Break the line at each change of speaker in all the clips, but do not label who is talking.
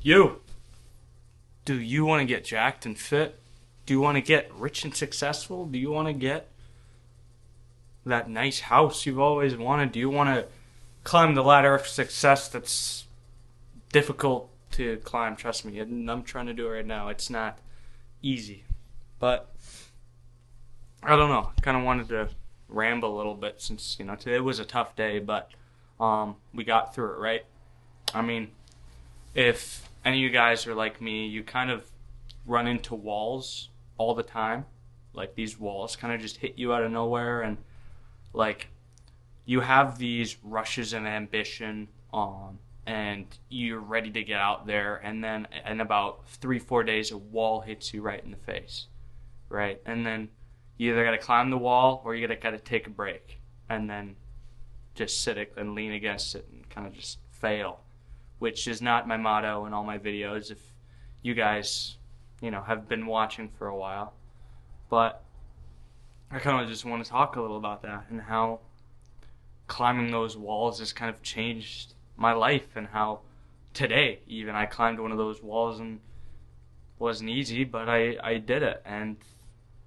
You, do you want to get jacked and fit? Do you want to get rich and successful? Do you want to get that nice house you've always wanted? Do you want to climb the ladder of success that's difficult to climb? Trust me, and I'm trying to do it right now. It's not easy. But I don't know. Kind of wanted to ramble a little bit since, today was a tough day, but we got through it, right? I mean, if any of you guys are like me, you kind of run into walls all the time. Like these walls kind of just hit you out of nowhere, and like you have these rushes of ambition, and you're ready to get out there, and then in about 3-4 days, a wall hits you right in the face, right? And then you either got to climb the wall or you got to take a break, and then just sit it and lean against it and kind of just fail, which is not my motto in all my videos. If you guys, have been watching for a while, but I kind of just want to talk a little about that and how climbing those walls has kind of changed my life, and how today even I climbed one of those walls and wasn't easy, but I did it, and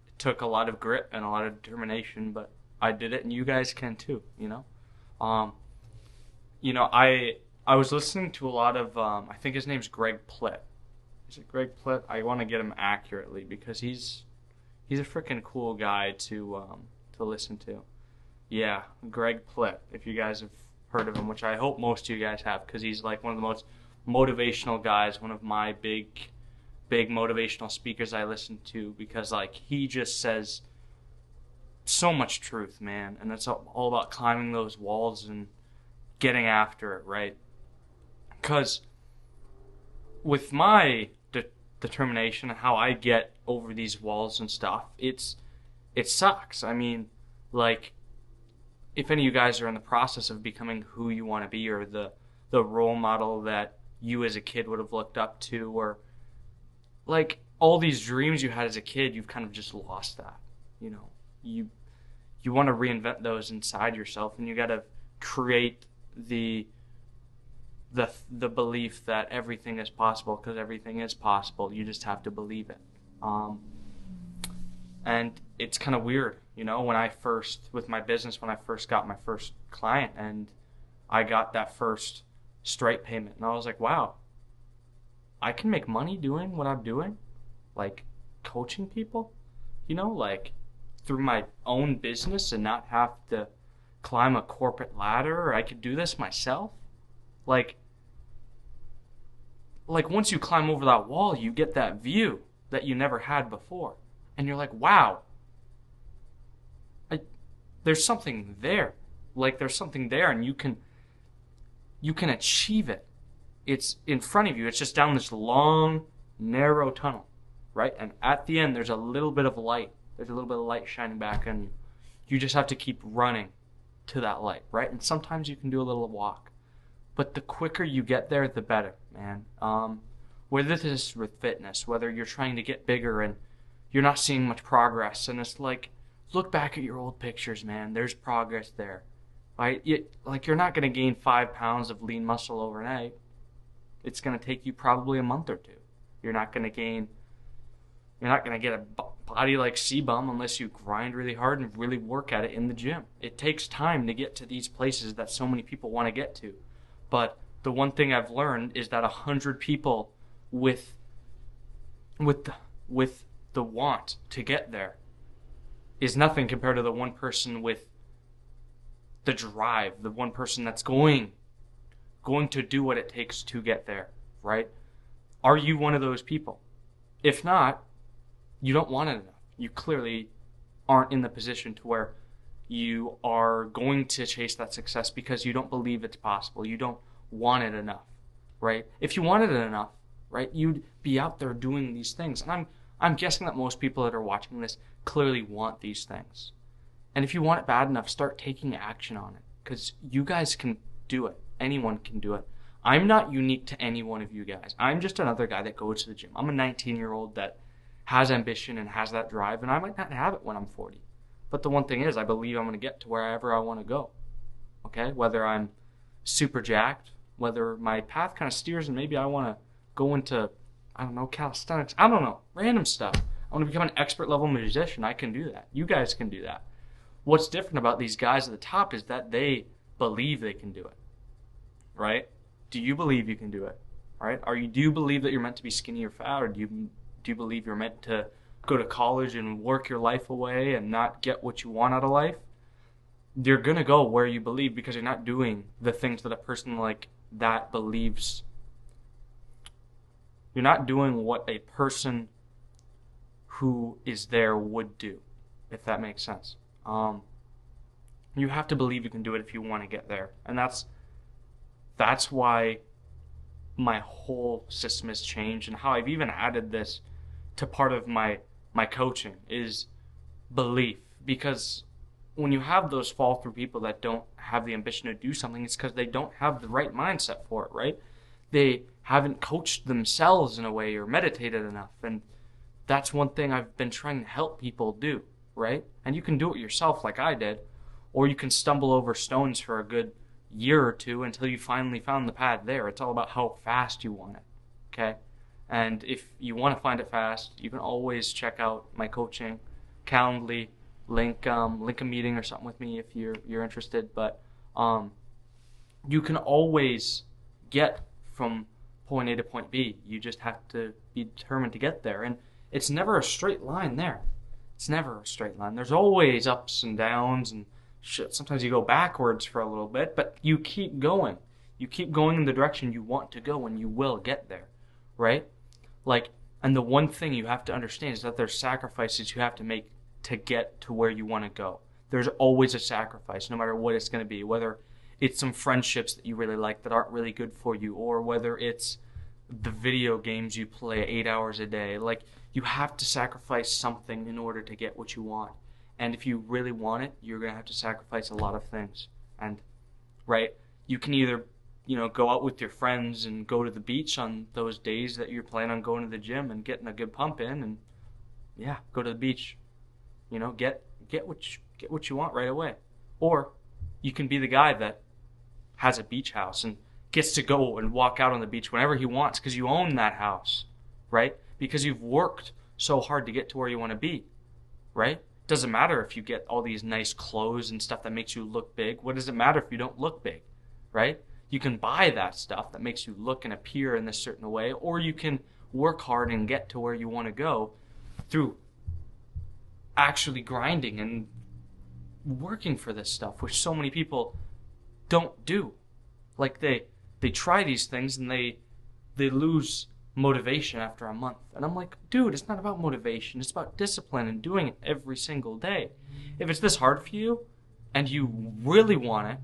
it took a lot of grit and a lot of determination, but I did it, and you guys can too. Um, I was listening to a lot of I think his name's Greg Plitt. Is it Greg Plitt? I want to get him accurately because he's a freaking cool guy to listen to. Yeah, Greg Plitt. If you guys have heard of him, which I hope most of you guys have, because he's like one of the most motivational guys, one of my big motivational speakers I listen to, because like he just says so much truth, man, and it's all about climbing those walls and getting after it, right? Because with my determination and how I get over these walls and stuff, it sucks. I mean, like, if any of you guys are in the process of becoming who you want to be, or the role model that you as a kid would have looked up to, or like all these dreams you had as a kid, you've kind of just lost that. You want to reinvent those inside yourself, and you got to create the belief that everything is possible, because everything is possible. You just have to believe it. And it's kind of weird, when I first, with my business, when I first got my first client and I got that first Stripe payment, and I was like, wow, I can make money doing what I'm doing, like coaching people, like through my own business, and not have to climb a corporate ladder, or I could do this myself. Like once you climb over that wall, you get that view that you never had before. And you're like, wow, there's something there. Like there's something there, and you can achieve it. It's in front of you. It's just down this long, narrow tunnel, right? And at the end, there's a little bit of light. There's a little bit of light shining back on you. You just have to keep running to that light, right? And sometimes you can do a little walk. But the quicker you get there, the better, man. Whether this is with fitness, whether you're trying to get bigger and you're not seeing much progress, and it's like, look back at your old pictures, man. There's progress there, right? You're not going to gain 5 pounds of lean muscle overnight. It's going to take you probably a month or two. You're not going to get a body like C-Bum unless you grind really hard and really work at it in the gym. It takes time to get to these places that so many people want to get to. But the one thing I've learned is that 100 people with the want to get there is nothing compared to the one person with the drive, the one person that's going to do what it takes to get there, right? Are you one of those people? If not, you don't want it enough. You clearly aren't in the position to where you are going to chase that success because you don't believe it's possible. You don't want it enough, right? If you wanted it enough, right, you'd be out there doing these things. And I'm guessing that most people that are watching this clearly want these things. And if you want it bad enough, start taking action on it, because you guys can do it. Anyone can do it. I'm not unique to any one of you guys. I'm just another guy that goes to the gym. I'm a 19-year-old that has ambition and has that drive, and I might not have it when I'm 40. But the one thing is, I believe I'm going to get to wherever I want to go. Okay? Whether I'm super jacked, whether my path kind of steers and maybe I want to go into, I don't know, calisthenics. I don't know, random stuff. I want to become an expert level musician. I can do that. You guys can do that. What's different about these guys at the top is that they believe they can do it, right? Do you believe you can do it, right? Do you believe that you're meant to be skinny or fat, or do you believe you're meant to go to college and work your life away and not get what you want out of life? You're going to go where you believe because you're not doing the things that a person like that believes. You're not doing what a person who is there would do, if that makes sense. You have to believe you can do it if you want to get there. And that's why my whole system has changed, and how I've even added this to part of my coaching is belief. Because when you have those fall through people that don't have the ambition to do something, it's because they don't have the right mindset for it, right? They haven't coached themselves in a way or meditated enough. And that's one thing I've been trying to help people do, right? And you can do it yourself like I did, or you can stumble over stones for a good year or two until you finally found the path there. It's all about how fast you want it, okay? And if you want to find it fast, you can always check out my coaching, Calendly, link a meeting or something with me if you're interested. But you can always get from point A to point B. You just have to be determined to get there. And it's never a straight line there. It's never a straight line. There's always ups and downs and shit. Sometimes you go backwards for a little bit, but you keep going. You keep going in the direction you want to go, and you will get there, right? Like, and the one thing you have to understand is that there's sacrifices you have to make to get to where you want to go. There's always a sacrifice, no matter what it's going to be, whether it's some friendships that you really like that aren't really good for you, or whether it's the video games you play 8 hours a day. Like, you have to sacrifice something in order to get what you want. And if you really want it, you're going to have to sacrifice a lot of things. And, right, you can either, go out with your friends and go to the beach on those days that you're planning on going to the gym and getting a good pump in, and, yeah, go to the beach. Get what you want right away. Or you can be the guy that has a beach house and gets to go and walk out on the beach whenever he wants because you own that house, right? Because you've worked so hard to get to where you want to be, right? Doesn't matter if you get all these nice clothes and stuff that makes you look big. What does it matter if you don't look big, right? You can buy that stuff that makes you look and appear in this certain way, or you can work hard and get to where you want to go through actually grinding and working for this stuff, which so many people don't do. Like, they try these things and they lose motivation after a month. And I'm like, dude, it's not about motivation. It's about discipline and doing it every single day. If it's this hard for you and you really want it,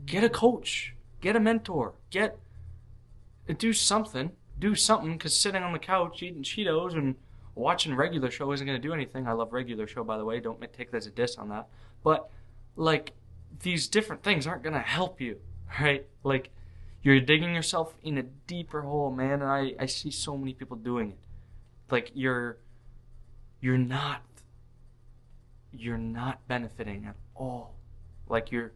get a coach, get a mentor, do something, because sitting on the couch eating Cheetos and watching regular show isn't going to do anything. I love regular show, by the way. Don't take that as a diss on that. But, like, these different things aren't going to help you, right? Like, you're digging yourself in a deeper hole, man, and I see so many people doing it. Like, you're not benefiting at all. Like, you're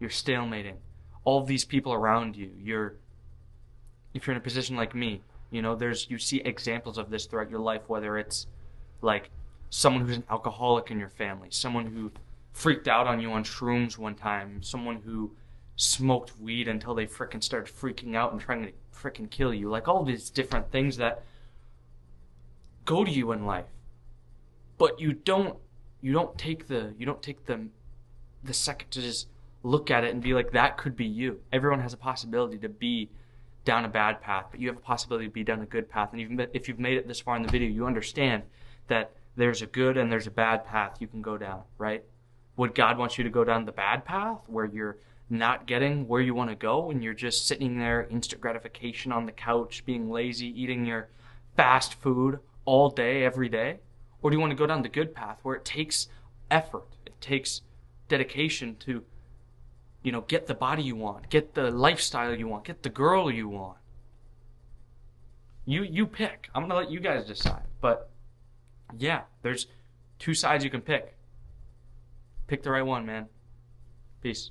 stalemating. All of these people around you, if you're in a position like me, you see examples of this throughout your life, whether it's like someone who's an alcoholic in your family, someone who freaked out on you on shrooms one time, someone who smoked weed until they frickin' started freaking out and trying to frickin' kill you. Like, all these different things that go to you in life. But you don't take the second to just look at it and be like, that could be you. Everyone has a possibility to be down a bad path, but you have a possibility to be down a good path. And if you've made it this far in the video, you understand that there's a good and there's a bad path you can go down, right? Would God want you to go down the bad path where you're not getting where you want to go and you're just sitting there, instant gratification on the couch, being lazy, eating your fast food all day, every day? Or do you want to go down the good path where it takes effort, it takes dedication to, get the body you want, get the lifestyle you want, get the girl you want? You pick. I'm going to let you guys decide. But, yeah, there's two sides you can pick. Pick the right one, man. Peace.